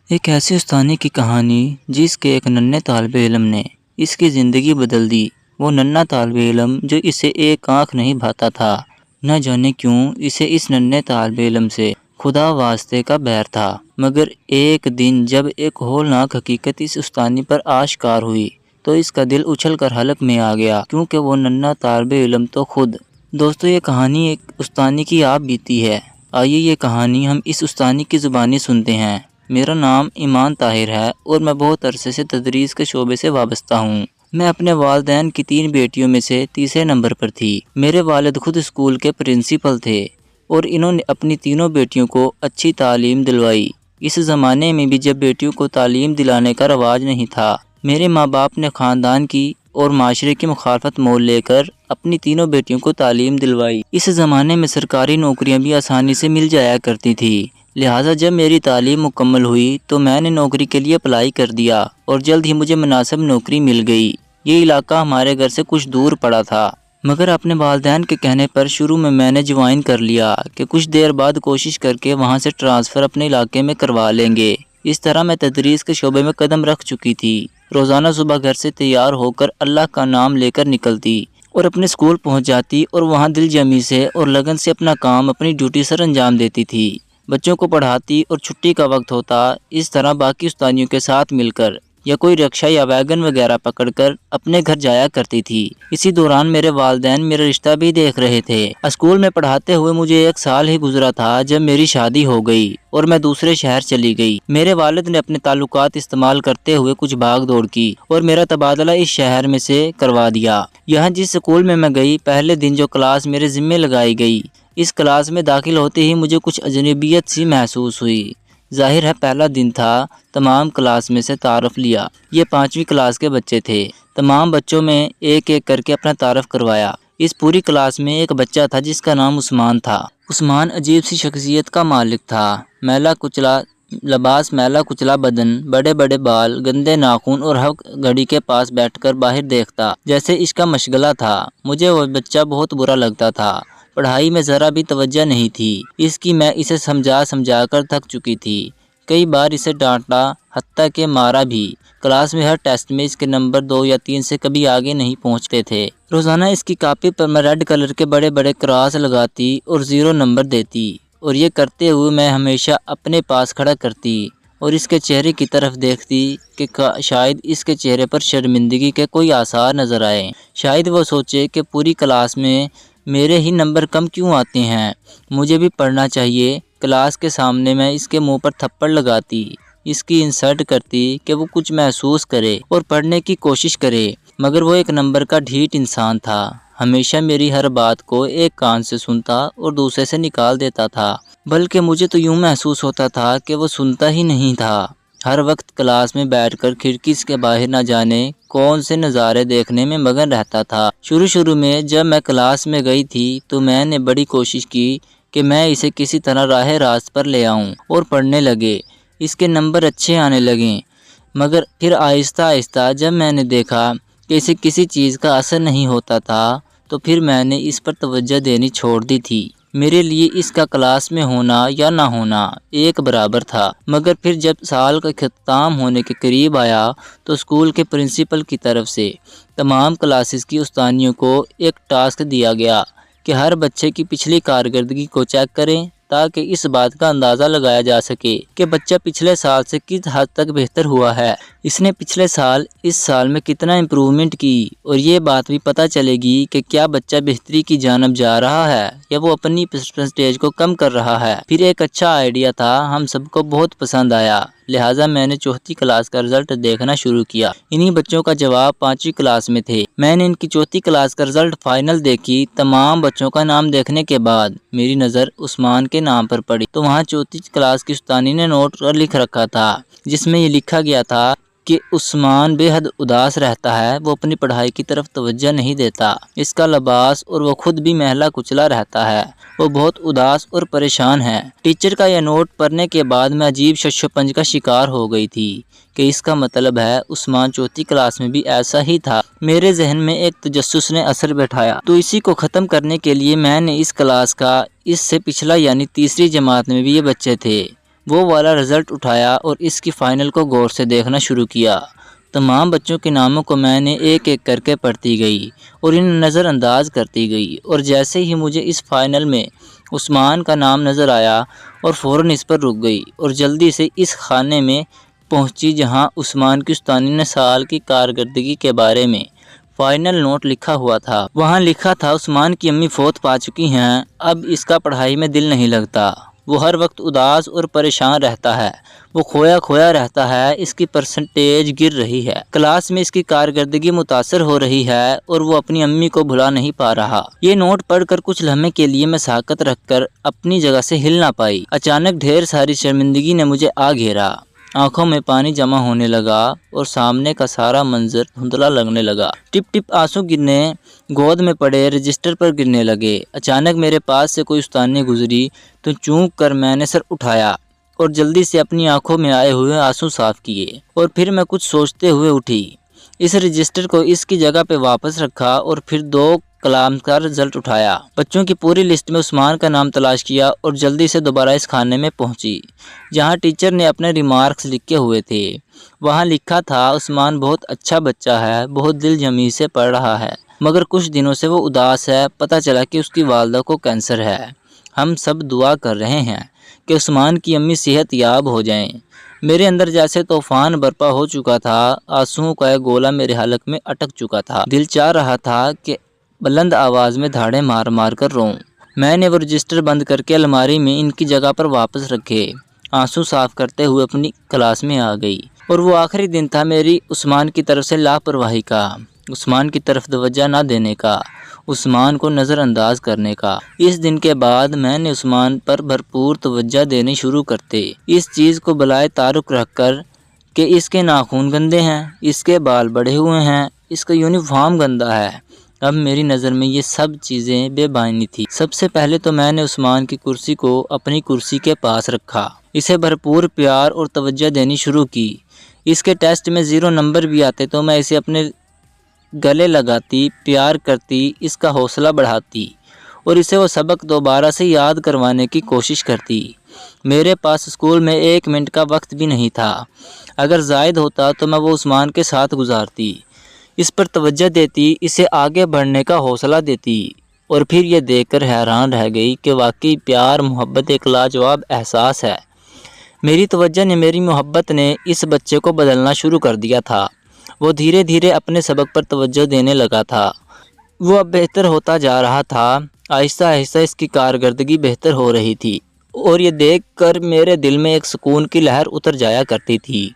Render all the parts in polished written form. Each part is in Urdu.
ایک ایسی استانی کی کہانی جس کے ایک ننھے طالب علم نے اس کی زندگی بدل دی۔ وہ ننھا طالب علم جو اسے ایک آنکھ نہیں بھاتا تھا، نہ جانے کیوں اسے اس ننھے طالب علم سے خدا واسطے کا بیر تھا۔ مگر ایک دن جب ایک ہولناک حقیقت اس استانی پر آشکار ہوئی تو اس کا دل اچھل کر حلق میں آ گیا، کیونکہ وہ ننھا طالب علم تو خود۔ دوستو، یہ کہانی ایک استانی کی آپ بیتی ہے۔ آئیے یہ کہانی ہم اس استانی کی زبانی سنتے ہیں۔ میرا نام ایمان طاہر ہے اور میں بہت عرصے سے تدریس کے شعبے سے وابستہ ہوں۔ میں اپنے والدین کی 3 بیٹیوں میں سے تیسرے نمبر پر تھی۔ میرے والد خود اسکول کے پرنسپل تھے اور انہوں نے اپنی تینوں بیٹیوں کو اچھی تعلیم دلوائی۔ اس زمانے میں بھی جب بیٹیوں کو تعلیم دلانے کا رواج نہیں تھا، میرے ماں باپ نے خاندان کی اور معاشرے کی مخالفت مول لے کر اپنی تینوں بیٹیوں کو تعلیم دلوائی۔ اس زمانے میں سرکاری نوکریاں بھی آسانی سے مل جایا کرتی تھی، لہٰذا جب میری تعلیم مکمل ہوئی تو میں نے نوکری کے لیے اپلائی کر دیا اور جلد ہی مجھے مناسب نوکری مل گئی۔ یہ علاقہ ہمارے گھر سے کچھ دور پڑا تھا، مگر اپنے والدین کے کہنے پر شروع میں نے جوائن کر لیا کہ کچھ دیر بعد کوشش کر کے وہاں سے ٹرانسفر اپنے علاقے میں کروا لیں گے۔ اس طرح میں تدریس کے شعبے میں قدم رکھ چکی تھی۔ روزانہ صبح گھر سے تیار ہو کر اللہ کا نام لے کر نکلتی اور اپنے اسکول پہنچ جاتی اور وہاں دل جمی سے اور لگن سے اپنا کام اپنی ڈیوٹی سر انجام دیتی تھی۔ بچوں کو پڑھاتی اور چھٹی کا وقت ہوتا اس طرح باقی استانیوں کے ساتھ مل کر یا کوئی رکشہ یا ویگن وغیرہ پکڑ کر اپنے گھر جایا کرتی تھی۔ اسی دوران میرے والدین میرا رشتہ بھی دیکھ رہے تھے۔ اسکول میں پڑھاتے ہوئے مجھے 1 سال ہی گزرا تھا جب میری شادی ہو گئی اور میں دوسرے شہر چلی گئی۔ میرے والد نے اپنے تعلقات استعمال کرتے ہوئے کچھ بھاگ دوڑ کی اور میرا تبادلہ اس شہر میں سے کروا دیا۔ یہاں جس اسکول میں گئی، پہلے دن جو کلاس میرے ذمے لگائی گئی، اس کلاس میں داخل ہوتے ہی مجھے کچھ اجنبیت سی محسوس ہوئی۔ ظاہر ہے پہلا دن تھا، تمام کلاس میں سے تعارف لیا۔ یہ 5ویں کلاس کے بچے تھے۔ تمام بچوں میں ایک ایک کر کے اپنا تعارف کروایا۔ اس پوری کلاس میں ایک بچہ تھا جس کا نام عثمان تھا۔ عثمان عجیب سی شخصیت کا مالک تھا۔ میلا کچلا لباس، میلا کچلا بدن، بڑے بڑے بال، گندے ناخن اور ہر وقت گھڑی کے پاس بیٹھ کر باہر دیکھتا جیسے اس کا مشغلہ تھا۔ مجھے وہ بچہ بہت برا لگتا تھا۔ پڑھائی میں ذرا بھی توجہ نہیں تھی اس کی۔ میں اسے سمجھا کر تھک چکی تھی۔ کئی بار اسے ڈانٹا، حتیٰ کہ مارا بھی۔ کلاس میں ہر ٹیسٹ میں اس کے نمبر 2 یا 3 سے کبھی آگے نہیں پہنچتے تھے۔ روزانہ اس کی کاپی پر میں ریڈ کلر کے بڑے بڑے کراس لگاتی اور 0 نمبر دیتی، اور یہ کرتے ہوئے میں ہمیشہ اپنے پاس کھڑا کرتی اور اس کے چہرے کی طرف دیکھتی کہ شاید اس کے چہرے پر شرمندگی کے کوئی آثار نظر آئے۔ شاید وہ سوچے کہ پوری کلاس میں میرے ہی نمبر کم کیوں آتے ہیں، مجھے بھی پڑھنا چاہیے۔ کلاس کے سامنے میں اس کے منہ پر تھپڑ لگاتی، اس کی انسلٹ کرتی کہ وہ کچھ محسوس کرے اور پڑھنے کی کوشش کرے، مگر وہ 1 نمبر کا ڈھیٹ انسان تھا۔ ہمیشہ میری ہر بات کو ایک کان سے سنتا اور دوسرے سے نکال دیتا تھا، بلکہ مجھے تو یوں محسوس ہوتا تھا کہ وہ سنتا ہی نہیں تھا۔ ہر وقت کلاس میں بیٹھ کر کھڑکی کے باہر نہ جانے کون سے نظارے دیکھنے میں مگن رہتا تھا۔ شروع میں جب میں کلاس میں گئی تھی تو میں نے بڑی کوشش کی کہ میں اسے کسی طرح راہ راست پر لے آؤں اور پڑھنے لگے، اس کے نمبر اچھے آنے لگیں۔ مگر پھر آہستہ آہستہ جب میں نے دیکھا کہ اسے کسی چیز کا اثر نہیں ہوتا تھا تو پھر میں نے اس پر توجہ دینی چھوڑ دی تھی۔ میرے لیے اس کا کلاس میں ہونا یا نہ ہونا ایک برابر تھا۔ مگر پھر جب سال کا اختتام ہونے کے قریب آیا تو اسکول کے پرنسپل کی طرف سے تمام کلاسز کی استانیوں کو ایک ٹاسک دیا گیا کہ ہر بچے کی پچھلی کارکردگی کو چیک کریں تاکہ اس بات کا اندازہ لگایا جا سکے کہ بچہ پچھلے سال سے کس حد تک بہتر ہوا ہے، اس نے پچھلے سال اس سال میں کتنا امپرومنٹ کی، اور یہ بات بھی پتہ چلے گی کہ کیا بچہ بہتری کی جانب جا رہا ہے یا وہ اپنی پرسنٹیج کو کم کر رہا ہے۔ پھر ایک اچھا آئیڈیا تھا، ہم سب کو بہت پسند آیا، لہٰذا میں نے 4تھی کلاس کا رزلٹ دیکھنا شروع کیا۔ انہی بچوں کا جواب 5ویں کلاس میں تھے۔ میں نے ان کی 4تھی کلاس کا رزلٹ فائنل دیکھی۔ تمام بچوں کا نام دیکھنے کے بعد میری نظر عثمان کے نام پر پڑی تو وہاں 4تھی کلاس کی استانی نے نوٹ پر لکھ رکھا تھا، جس میں یہ لکھا گیا تھا کہ عثمان بے حد اداس رہتا ہے، وہ اپنی پڑھائی کی طرف توجہ نہیں دیتا، اس کا لباس اور وہ خود بھی میلا کچلا رہتا ہے، وہ بہت اداس اور پریشان ہے۔ ٹیچر کا یہ نوٹ پڑھنے کے بعد میں عجیب شش و پنج کا شکار ہو گئی تھی کہ اس کا مطلب ہے عثمان 4تھی کلاس میں بھی ایسا ہی تھا۔ میرے ذہن میں ایک تجسس نے اثر بٹھایا، تو اسی کو ختم کرنے کے لیے میں نے اس کلاس کا اس سے پچھلا یعنی تیسری جماعت میں بھی یہ بچے تھے وہ والا رزلٹ اٹھایا اور اس کی فائنل کو غور سے دیکھنا شروع کیا۔ تمام بچوں کے ناموں کو میں نے ایک ایک کر کے پڑھتی گئی اور انہیں نظر انداز کرتی گئی، اور جیسے ہی مجھے اس فائنل میں عثمان کا نام نظر آیا اور فوراً اس پر رک گئی اور جلدی سے اس خانے میں پہنچی جہاں عثمان کی استانی سال کی کارکردگی کے بارے میں فائنل نوٹ لکھا ہوا تھا۔ وہاں لکھا تھا، عثمان کی امی فوت پا چکی ہیں، اب اس کا پڑھائی میں دل نہیں لگتا، وہ ہر وقت اداس اور پریشان رہتا ہے، وہ کھویا کھویا رہتا ہے، اس کی پرسنٹیج گر رہی ہے، کلاس میں اس کی کارکردگی متاثر ہو رہی ہے اور وہ اپنی امی کو بھلا نہیں پا رہا۔ یہ نوٹ پڑھ کر کچھ لمحے کے لیے میں ساکت رکھ کر اپنی جگہ سے ہل نہ پائی۔ اچانک ڈھیر ساری شرمندگی نے مجھے آ گھیرا، آنکھوں میں پانی جمع ہونے لگا اور سامنے کا سارا منظر دھندلا لگنے لگا۔ ٹپ ٹپ آنسو گرنے گود میں پڑے رجسٹر پر گرنے لگے۔ اچانک میرے پاس سے کوئی استانی گزری تو چونک کر میں نے سر اٹھایا اور جلدی سے اپنی آنکھوں میں آئے ہوئے آنسو صاف کیے، اور پھر میں کچھ سوچتے ہوئے اٹھی، اس رجسٹر کو اس کی جگہ پہ واپس رکھا اور پھر 2 کلام کا رزلٹ اٹھایا۔ بچوں کی پوری لسٹ میں عثمان کا نام تلاش کیا اور جلدی سے دوبارہ اس خانے میں پہنچی جہاں ٹیچر نے اپنے ریمارکس لکھے ہوئے تھے۔ وہاں لکھا تھا، عثمان بہت اچھا بچہ ہے، بہت دل جمی سے پڑھ رہا ہے، مگر کچھ دنوں سے وہ اداس ہے، پتہ چلا کہ اس کی والدہ کو کینسر ہے۔ ہم سب دعا کر رہے ہیں کہ عثمان کی امی صحت یاب ہو جائیں۔ میرے اندر جیسے طوفان برپا ہو چکا تھا، آنسوؤں کا ایک گولا میرے حلق میں اٹک چکا تھا، دل چاہ رہا تھا کہ بلند آواز میں دھاڑے مار مار کر روؤں۔ میں نے وہ رجسٹر بند کر کے الماری میں ان کی جگہ پر واپس رکھے، آنسو صاف کرتے ہوئے اپنی کلاس میں آ گئی، اور وہ آخری دن تھا میری عثمان کی طرف سے لاپرواہی کا، عثمان کی طرف توجہ نہ دینے کا، عثمان کو نظر انداز کرنے کا۔ اس دن کے بعد میں نے عثمان پر بھرپور توجہ دینی شروع کرتے، اس چیز کو بلائے تعارف رکھ کر کہ اس کے ناخن گندے ہیں، اس کے بال بڑھے ہوئے ہیں، اس کا یونیفارم گندا ہے۔ اب میری نظر میں یہ سب چیزیں بے معنی تھی۔ سب سے پہلے تو میں نے عثمان کی کرسی کو اپنی کرسی کے پاس رکھا، اسے بھرپور پیار اور توجہ دینی شروع کی۔ اس کے ٹیسٹ میں 0 نمبر بھی آتے تو میں اسے اپنے گلے لگاتی، پیار کرتی، اس کا حوصلہ بڑھاتی اور اسے وہ سبق دوبارہ سے یاد کروانے کی کوشش کرتی۔ میرے پاس اسکول میں 1 منٹ کا وقت بھی نہیں تھا، اگر زائد ہوتا تو میں وہ عثمان کے ساتھ گزارتی، اس پر توجہ دیتی، اسے آگے بڑھنے کا حوصلہ دیتی، اور پھر یہ دیکھ کر حیران رہ گئی کہ واقعی پیار محبت ایک لاجواب احساس ہے۔ میری توجہ نے، میری محبت نے اس بچے کو بدلنا شروع کر دیا تھا۔ وہ دھیرے دھیرے اپنے سبق پر توجہ دینے لگا تھا، وہ اب بہتر ہوتا جا رہا تھا، آہستہ آہستہ اس کی کارکردگی بہتر ہو رہی تھی، اور یہ دیکھ کر میرے دل میں ایک سکون کی لہر اتر جایا کرتی تھی۔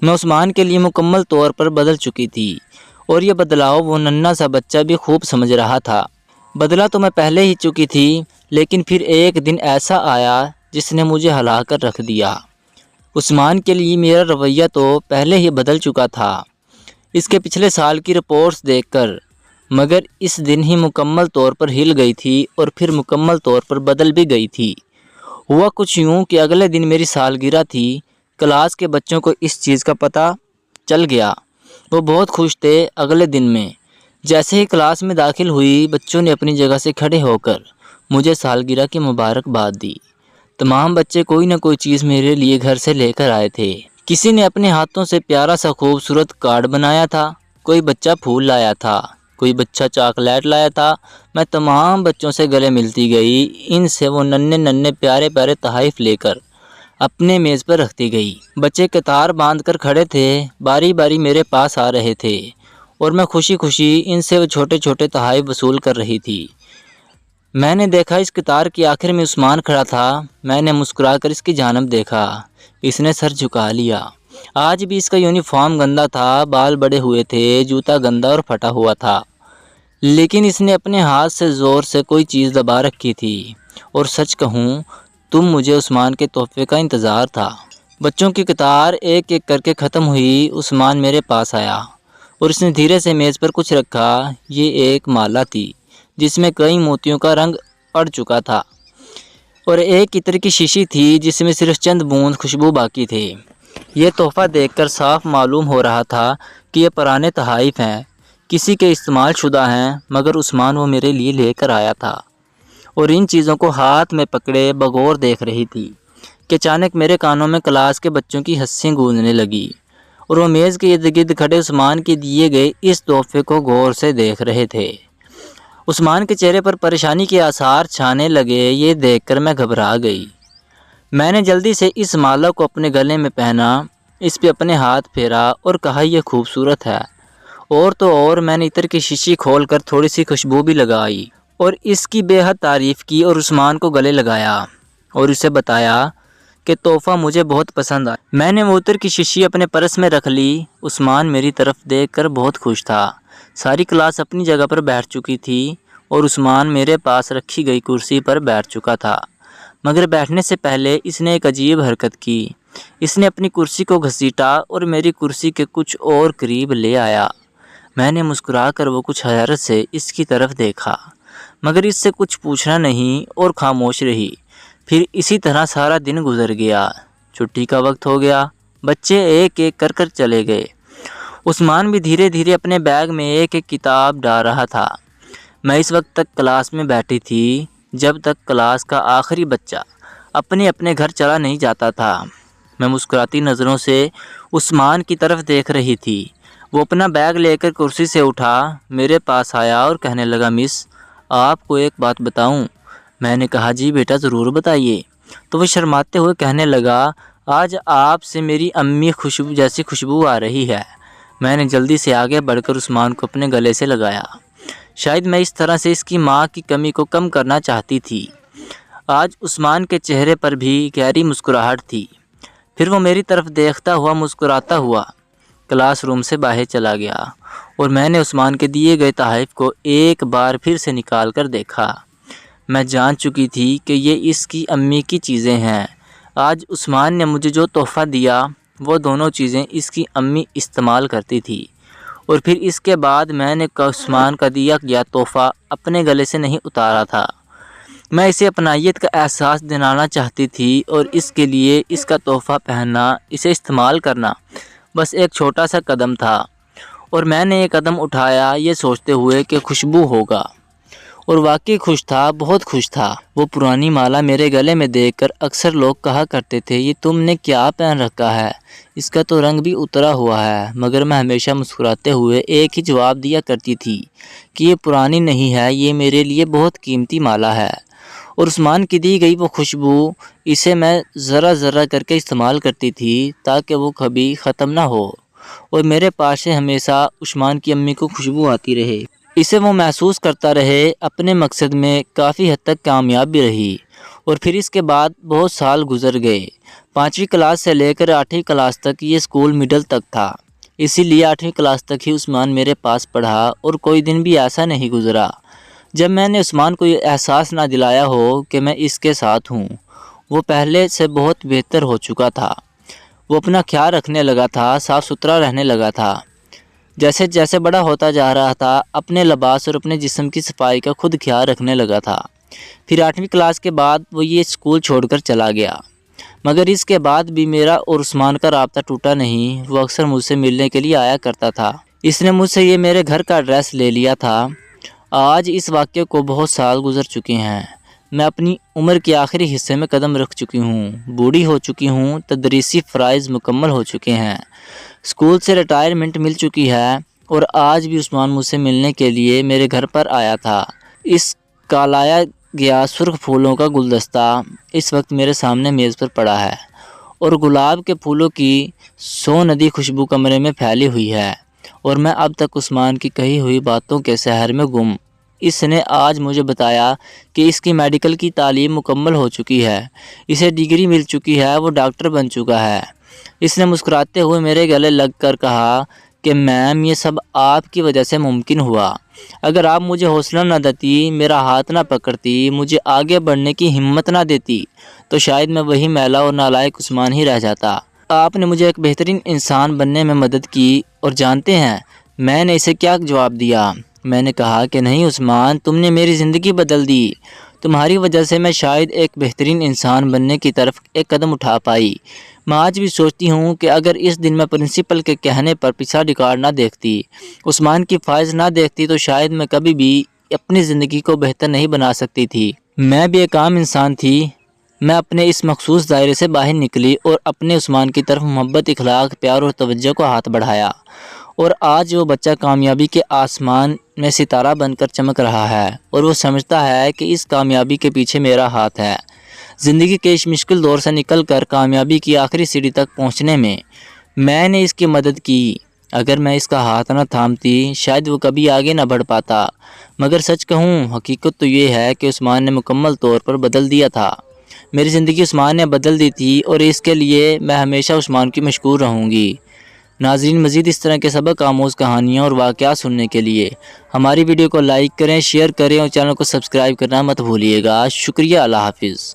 میں عثمان کے لیے مکمل طور پر بدل چکی تھی، اور یہ بدلاؤ وہ ننھا سا بچہ بھی خوب سمجھ رہا تھا۔ بدلا تو میں پہلے ہی چکی تھی، لیکن پھر ایک دن ایسا آیا جس نے مجھے ہلا کر رکھ دیا۔ عثمان کے لیے میرا رویہ تو پہلے ہی بدل چکا تھا، اس کے پچھلے سال کی رپورٹس دیکھ کر، مگر اس دن ہی مکمل طور پر ہل گئی تھی اور پھر مکمل طور پر بدل بھی گئی تھی۔ ہوا کچھ یوں کہ اگلے دن میری سالگرہ تھی، کلاس کے بچوں کو اس چیز کا پتہ چل گیا، وہ بہت خوش تھے۔ اگلے دن میں جیسے ہی کلاس میں داخل ہوئی، بچوں نے اپنی جگہ سے کھڑے ہو کر مجھے سالگرہ کی مبارکباد دی۔ تمام بچے کوئی نہ کوئی چیز میرے لیے گھر سے لے کر آئے تھے، کسی نے اپنے ہاتھوں سے پیارا سا خوبصورت کارڈ بنایا تھا، کوئی بچہ پھول لایا تھا، کوئی بچہ چاکلیٹ لایا تھا۔ میں تمام بچوں سے گلے ملتی گئی، ان سے وہ ننھے ننھے پیارے پیارے تحائف لے کر اپنے میز پر رکھتی گئی۔ بچے قطار باندھ کر کھڑے تھے، باری باری میرے پاس آ رہے تھے، اور میں خوشی خوشی ان سے وہ چھوٹے چھوٹے تحائف وصول کر رہی تھی۔ میں نے دیکھا اس قطار کی آخر میں عثمان کھڑا تھا، میں نے مسکرا کر اس کی جانب دیکھا، اس نے سر جھکا لیا۔ آج بھی اس کا یونیفارم گندا تھا، بال بڑے ہوئے تھے، جوتا گندا اور پھٹا ہوا تھا، لیکن اس نے اپنے ہاتھ سے زور سے کوئی چیز دبا رکھی تھی، اور سچ کہوں تم مجھے عثمان کے تحفے کا انتظار تھا۔ بچوں کی قطار ایک ایک کر کے ختم ہوئی، عثمان میرے پاس آیا اور اس نے دھیرے سے میز پر کچھ رکھا۔ یہ ایک مالا تھی جس میں کئی موتیوں کا رنگ اڑ چکا تھا، اور ایک عطر کی شیشی تھی جس میں صرف چند بوند خوشبو باقی تھے۔ یہ تحفہ دیکھ کر صاف معلوم ہو رہا تھا کہ یہ پرانے تحائف ہیں، کسی کے استعمال شدہ ہیں، مگر عثمان وہ میرے لیے لے کر آیا تھا، اور ان چیزوں کو ہاتھ میں پکڑے بغور دیکھ رہی تھی۔ کہ اچانک میرے کانوں میں کلاس کے بچوں کی ہنسی گونجنے لگی اور وہ میز کے ارد گرد کھڑے عثمان کے دیے گئے اس تحفے کو غور سے دیکھ رہے تھے۔ عثمان کے چہرے پر پریشانی کے آثار چھانے لگے۔ یہ دیکھ کر میں گھبرا گئی۔ میں نے جلدی سے اس مالا کو اپنے گلے میں پہنا، اس پہ اپنے ہاتھ پھیرا اور کہا یہ خوبصورت ہے۔ اور تو اور میں نے عطر کی شیشی کھول کر تھوڑی سی خوشبو بھی لگائی اور اس کی بے حد تعریف کی اور عثمان کو گلے لگایا اور اسے بتایا کہ تحفہ مجھے بہت پسند آیا۔ میں نے وہ عطر کی شیشی اپنے پرس میں رکھ لی۔ عثمان میری طرف دیکھ کر بہت خوش تھا۔ ساری کلاس اپنی جگہ پر بیٹھ چکی تھی اور عثمان میرے پاس رکھی گئی کرسی پر بیٹھ چکا تھا، مگر بیٹھنے سے پہلے اس نے ایک عجیب حرکت کی۔ اس نے اپنی کرسی کو گھسیٹا اور میری کرسی کے کچھ اور قریب لے آیا۔ میں نے مسکرا کر وہ کچھ حیرت سے اس کی طرف دیکھا، مگر اس سے کچھ پوچھنا نہیں اور خاموش رہی۔ پھر اسی طرح سارا دن گزر گیا۔ چھٹی کا وقت ہو گیا۔ بچے ایک ایک کر چلے گئے۔ عثمان بھی دھیرے دھیرے اپنے بیگ میں ایک ایک کتاب ڈال رہا تھا۔ میں اس وقت تک کلاس میں بیٹھی تھی جب تک کلاس کا آخری بچہ اپنے اپنے گھر چلا نہیں جاتا تھا۔ میں مسکراتی نظروں سے عثمان کی طرف دیکھ رہی تھی۔ وہ اپنا بیگ لے کر کرسی سے اٹھا، میرے پاس آیا اور کہنے لگا، مس آپ کو ایک بات بتاؤں؟ میں نے کہا جی بیٹا ضرور بتائیے۔ تو وہ شرماتے ہوئے کہنے لگا، آج آپ سے میری امی جیسی خوشبو آ رہی ہے۔ میں نے جلدی سے آگے بڑھ کر عثمان کو اپنے گلے سے لگایا۔ شاید میں اس طرح سے اس کی ماں کی کمی کو کم کرنا چاہتی تھی۔ آج عثمان کے چہرے پر بھی گہری مسکراہٹ تھی۔ پھر وہ میری طرف دیکھتا ہوا مسکراتا ہوا کلاس روم سے باہر چلا گیا اور میں نے عثمان کے دیے گئے تحائف کو ایک بار پھر سے نکال کر دیکھا۔ میں جان چکی تھی کہ یہ اس کی امی کی چیزیں ہیں۔ آج عثمان نے مجھے جو تحفہ دیا وہ دونوں چیزیں اس کی امی استعمال کرتی تھی، اور پھر اس کے بعد میں نے عثمان کا دیا گیا تحفہ اپنے گلے سے نہیں اتارا تھا۔ میں اسے اپنائیت کا احساس دلانا چاہتی تھی اور اس کے لیے اس کا تحفہ پہننا، اسے استعمال کرنا بس ایک چھوٹا سا قدم تھا، اور میں نے یہ قدم اٹھایا یہ سوچتے ہوئے کہ خوشبو ہوگا، اور واقعی خوش تھا، بہت خوش تھا۔ وہ پرانی مالا میرے گلے میں دیکھ کر اکثر لوگ کہا کرتے تھے، یہ تم نے کیا پہن رکھا ہے، اس کا تو رنگ بھی اترا ہوا ہے، مگر میں ہمیشہ مسکراتے ہوئے ایک ہی جواب دیا کرتی تھی کہ یہ پرانی نہیں ہے، یہ میرے لیے بہت قیمتی مالا ہے۔ اور عثمان کی دی گئی وہ خوشبو، اسے میں ذرا ذرا کر کے استعمال کرتی تھی تاکہ وہ کبھی ختم نہ ہو اور میرے پاس سے ہمیشہ عثمان کی امی کو خوشبو آتی رہے، اسے وہ محسوس کرتا رہے۔ اپنے مقصد میں کافی حد تک کامیاب بھی رہی۔ اور پھر اس کے بعد بہت سال گزر گئے۔ 5ویں کلاس سے لے کر 8ویں کلاس تک یہ اسکول مڈل تک تھا، اسی لیے 8ویں کلاس تک ہی عثمان میرے پاس پڑھا اور کوئی دن بھی ایسا نہیں گزرا جب میں نے عثمان کو یہ احساس نہ دلایا ہو کہ میں اس کے ساتھ ہوں۔ وہ پہلے سے بہت بہتر ہو چکا تھا۔ وہ اپنا خیال رکھنے لگا تھا، صاف ستھرا رہنے لگا تھا۔ جیسے جیسے بڑا ہوتا جا رہا تھا، اپنے لباس اور اپنے جسم کی صفائی کا خود خیال رکھنے لگا تھا۔ پھر 8ویں کلاس کے بعد وہ یہ اسکول چھوڑ کر چلا گیا، مگر اس کے بعد بھی میرا اور عثمان کا رابطہ ٹوٹا نہیں۔ وہ اکثر مجھ سے ملنے کے لیے آیا کرتا تھا۔ اس نے مجھ سے یہ میرے گھر کا ایڈریس لے لیا تھا۔ آج اس واقعے کو بہت سال گزر چکے ہیں۔ میں اپنی عمر کے آخری حصے میں قدم رکھ چکی ہوں، بوڑھی ہو چکی ہوں، تدریسی فرائض مکمل ہو چکے ہیں، اسکول سے ریٹائرمنٹ مل چکی ہے، اور آج بھی عثمان مجھ سے ملنے کے لیے میرے گھر پر آیا تھا۔ اس کا لایا گیا سرخ پھولوں کا گلدستہ اس وقت میرے سامنے میز پر پڑا ہے، اور گلاب کے پھولوں کی سوندھی خوشبو کمرے میں پھیلی ہوئی ہے، اور میں اب تک عثمان کی کہی ہوئی باتوں کے سحر میں گم۔ اس نے آج مجھے بتایا کہ اس کی میڈیکل کی تعلیم مکمل ہو چکی ہے، اسے ڈگری مل چکی ہے، وہ ڈاکٹر بن چکا ہے۔ اس نے مسکراتے ہوئے میرے گلے لگ کر کہا کہ میم یہ سب آپ کی وجہ سے ممکن ہوا۔ اگر آپ مجھے حوصلہ نہ دیتی، میرا ہاتھ نہ پکڑتی، مجھے آگے بڑھنے کی ہمت نہ دیتی، تو شاید میں وہی میلا اور نالائق عثمان ہی رہ جاتا۔ آپ نے مجھے ایک بہترین انسان بننے میں مدد کی، اور جانتے ہیں میں نے اسے کیا جواب دیا؟ میں نے کہا کہ نہیں عثمان، تم نے میری زندگی بدل دی، تمہاری وجہ سے میں شاید ایک بہترین انسان بننے کی طرف ایک قدم اٹھا پائی۔ میں آج بھی سوچتی ہوں کہ اگر اس دن میں پرنسپل کے کہنے پر پچھلا ریکارڈ نہ دیکھتی، عثمان کی فائز نہ دیکھتی، تو شاید میں کبھی بھی اپنی زندگی کو بہتر نہیں بنا سکتی تھی۔ میں بھی ایک عام انسان تھی، میں اپنے اس مخصوص دائرے سے باہر نکلی اور اپنے عثمان کی طرف محبت، اخلاق، پیار اور توجہ کو ہاتھ بڑھایا، اور آج وہ بچہ کامیابی کے آسمان میں ستارہ بن کر چمک رہا ہے، اور وہ سمجھتا ہے کہ اس کامیابی کے پیچھے میرا ہاتھ ہے۔ زندگی کے اس مشکل دور سے نکل کر کامیابی کی آخری سیڑھی تک پہنچنے میں نے اس کی مدد کی۔ اگر میں اس کا ہاتھ نہ تھامتی شاید وہ کبھی آگے نہ بڑھ پاتا۔ مگر سچ کہوں، حقیقت تو یہ ہے کہ عثمان نے مکمل طور پر بدل دیا تھا۔ میری زندگی عثمان نے بدل دی تھی، اور اس کے لیے میں ہمیشہ عثمان کی مشکور رہوں گی۔ ناظرین، مزید اس طرح کے سبق آموز کہانیاں اور واقعات سننے کے لیے ہماری ویڈیو کو لائک کریں، شیئر کریں اور چینل کو سبسکرائب کرنا مت بھولیے گا۔ شکریہ، اللہ حافظ۔